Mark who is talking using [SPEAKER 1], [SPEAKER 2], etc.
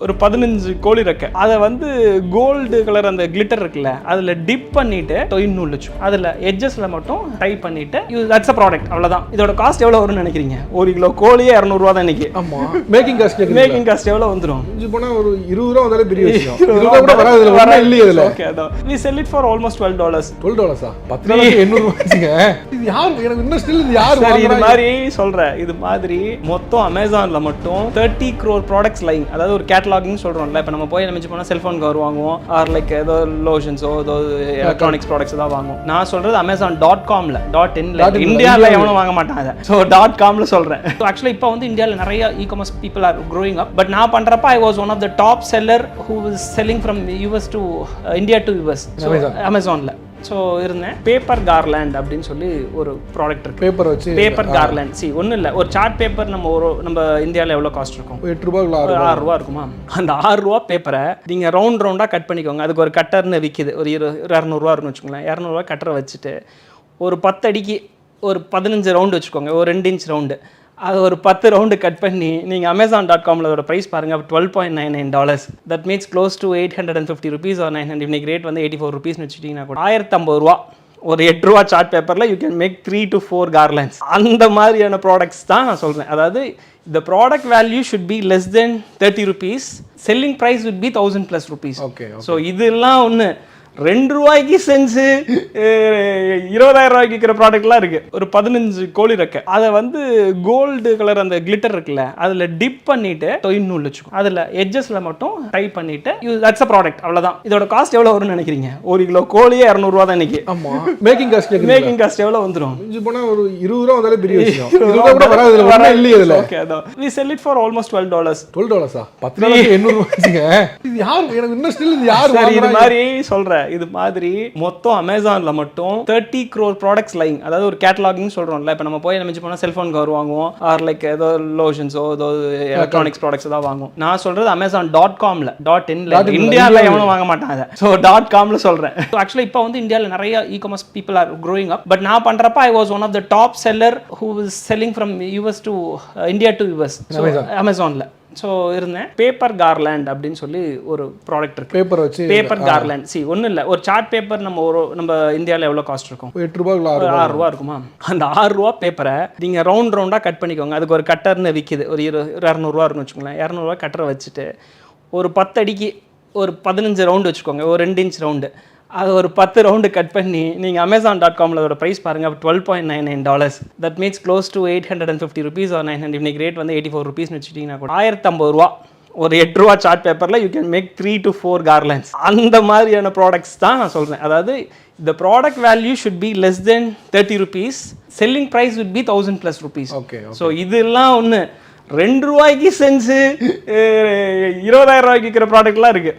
[SPEAKER 1] ஒரு 15 கோழி ரெக்கை அதை வந்து கோல்டு கலர் அந்த கிளிட்டர் இருக்குல்ல அதில் டிப் பண்ணிட்டு இன்னும் வச்சு அதில் எட்ஜஸ்ல மட்டும் டை பண்ணிட்டு தட்ஸ் அ ப்ராடக்ட். அவ்வளோதான். இதோட காஸ்ட் எவ்வளோ வரும்னு நினைக்கிறீங்க? 1 கிலோ கோழியே 200 தான் இன்னைக்கு.
[SPEAKER 2] ஆமா, மேக்கிங் காஸ்ட்
[SPEAKER 1] எவ்வளோ வந்துடும்?
[SPEAKER 2] இது போனா ஒரு 20 ரூபா வந்தாலே பெரிய விஷயம். 20 ரூபா கூட வராது. இதுல வரல இல்ல இதுல.
[SPEAKER 1] ஓகே, அதான் we sell it for almost $12.
[SPEAKER 2] $12 10 நாளைக்கு 800 ரூபாய்ங்க. இது யார் எனக்கு இன்னும் ஸ்டில் இது யார்
[SPEAKER 1] வாங்குறாங்க? இது மாதிரி சொல்றேன். இது மாதிரி மொத்தம் அமேசான்ல மட்டும் 30 crore products லைன், அதாவது ஒரு கேட்டலாக்னு சொல்றோம்ல. இப்போ நம்ம போய் நினைச்சு போனால் செல்ஃபோன் கவர் வாங்குவோம், ஆர் லைக் ஏதோ லோஷன்ஸோ ஏதோ எலக்ட்ரானிக்ஸ் ப்ராடக்ட்ஸ் தான் வாங்குவோம். நான் சொல்றது Amazon.comல, இந்தியாவில் எவனும் வாங்க மாட்டாங்க. ஸோ .comல சொல்றேன். ஆக்சுவலி இப்போ வந்து இந்தியாவில் நிறைய e-commerce people are growing up. But நான் பண்றப்ப I was one of the top seller who was selling from US to India to US அமேசான்ல. ஸோ இருந்தேன். பேப்பர் கார்லேண்ட் அப்படின்னு சொல்லி ஒரு ப்ராடக்ட் இருக்கு.
[SPEAKER 2] பேப்பர் வச்சு
[SPEAKER 1] பேப்பர் கார்லேண்ட். ஒன்றும் இல்லை, ஒரு சார்ட் பேப்பர் நம்ம இந்தியாவில் எவ்வளோ காஸ்ட் இருக்கும்?
[SPEAKER 2] 8 ரூபாய்
[SPEAKER 1] 6 ரூபா இருக்குமா? அந்த 6 ரூபா பேப்பரை நீங்கள் ரவுண்டாக கட் பண்ணிக்கோங்க. அதுக்கு ஒரு கட்டர்னு விற்கிது, ஒரு 200 இருக்குன்னு வச்சுக்கோங்களேன். 200 கட்டரை வச்சுட்டு ஒரு 10 அடிக்கு ஒரு 15 ரவுண்டு வச்சுக்கோங்க, ஒரு 2 இன்ச் ரவுண்டு. அது ஒரு 10 ரவுண்டு கட் பண்ணி நீங்கள் Amazon.comல அதோட ப்ரைஸ் பாருங்கள். $12.99. That means close to 850 rupees or 900. இன்னைக்கு ரேட் வந்து 84 rupees வச்சுட்டிங்கன்னா கூட 1050 ரூபா. ஒரு 8 ரூபா சார்ட் பேப்பரில் you can make 3 to 4 garlands. அந்த மாதிரியான ப்ராடக்ட்ஸ் தான் நான் சொல்கிறேன். அதாவது the product value should be less than 30 rupees. Selling price would be 1000+ rupees.
[SPEAKER 2] Okay.
[SPEAKER 1] So இதெல்லாம் ஒன்று 2 ரூபாய்க்கு செஞ்சு 20,000 ரூபாய்க்கு விற்கிற ப்ராடக்ட்லாம் இருக்குது. ஒரு 15 கோழி ரெக்கை அதை வந்து கோல்டு கலர் அந்த கிளிட்டர் இருக்குல்ல அதில் டிப் பண்ணிட்டு இன்னும் வச்சுக்கோங்க. அதில் எட்ஜஸ்ல மட்டும் டை பண்ணிட்டு தட்ஸ் அ ப்ராடக்ட். அவ்வளோதான். இதோட காஸ்ட் எவ்வளோ வரும்னு நினைக்கிறீங்க? 1 கிலோ கோழியே 200 ரூபா தான் இன்னைக்கு.
[SPEAKER 2] ஆமா, மேக்கிங் காஸ்ட்
[SPEAKER 1] எவ்வளோ வந்துடும்?
[SPEAKER 2] இது போனா ஒரு 20 ரூபா வந்தாலே பெரிய விஷயம். 20 ரூபா கூட வராது. இதுல வரல இல்ல இதுல.
[SPEAKER 1] ஓகே, அதான் we sell it for almost $12.
[SPEAKER 2] $12 10 நாளைக்கு 800 ரூபாய்ங்க. இது யார் எனக்கு இன்னும் ஸ்டில் இது யார் வாங்குறாங்க?
[SPEAKER 1] இது மாதிரி சொல்றேன். இது மாதிரி மொத்தம் அமேசான்ல மட்டும் 30 crore products லைன், அதாவது ஒரு கேட்டலாக்னு சொல்றோம்ல. இப்போ நம்ம போய் நினைச்சு போனால் செல்ஃபோன் கவர் வாங்குவோம், ஆர் லைக் ஏதோ லோஷன்ஸோ ஏதோ எலக்ட்ரானிக்ஸ் ப்ராடக்ட்ஸ் தான் வாங்குவோம். நான் சொல்றது Amazon.comல, இந்தியாவில் எவனும் வாங்க மாட்டாங்க. ஸோ .comல சொல்றேன். ஆக்சுவலி இப்போ வந்து இந்தியாவில் நிறைய e-commerce people are growing up. But நான் பண்றப்ப I was one of the top seller who was selling from US to India to US அமேசான்ல. ஸோ இருந்தேன். பேப்பர் கார்லேண்ட் அப்படின்னு சொல்லி ஒரு ப்ராடக்ட் இருக்கு.
[SPEAKER 2] பேப்பர் வச்சு
[SPEAKER 1] பேப்பர் கார்லேண்ட். ஒன்றும் இல்லை, ஒரு சார்ட் பேப்பர் நம்ம இந்தியாவில் எவ்வளோ காஸ்ட் இருக்கும்?
[SPEAKER 2] 8 ரூபாய்
[SPEAKER 1] 6 ரூபா இருக்குமா? அந்த 6 ரூபா பேப்பரை நீங்கள் ரவுண்டாக கட் பண்ணிக்கோங்க. அதுக்கு ஒரு கட்டர்னு விற்கிது, ஒரு 200 இருக்குன்னு வச்சுக்கோங்களேன். 200 கட்டரை வச்சுட்டு ஒரு 10 அடிக்கு ஒரு 15 ரவுண்டு வச்சுக்கோங்க, ஒரு 2 இன்ச் ரவுண்டு. அது ஒரு 10 ரவுண்டு கட் பண்ணி நீங்கள் Amazon.comல அதோட ப்ரைஸ் பாருங்கள். $12.99. That means close to 850 rupees or 900. இன்னைக்கு ரேட் வந்து 84 rupees வச்சுட்டிங்கன்னா கூட 1050 ரூபா. ஒரு 8 ரூபா சார்ட் பேப்பரில் you can make 3 to 4 garlands. அந்த மாதிரியான ப்ராடக்ட்ஸ் தான் நான் சொல்கிறேன். அதாவது the product value should be less than 30 rupees. Selling price would be 1000+ rupees.
[SPEAKER 2] Okay.
[SPEAKER 1] So இதெல்லாம் ஒன்று 2 ரூபாய்க்கு செஞ்சு 20,000 ரூபாய்க்கு விற்கிற ப்ராடக்ட்லாம் இருக்குது.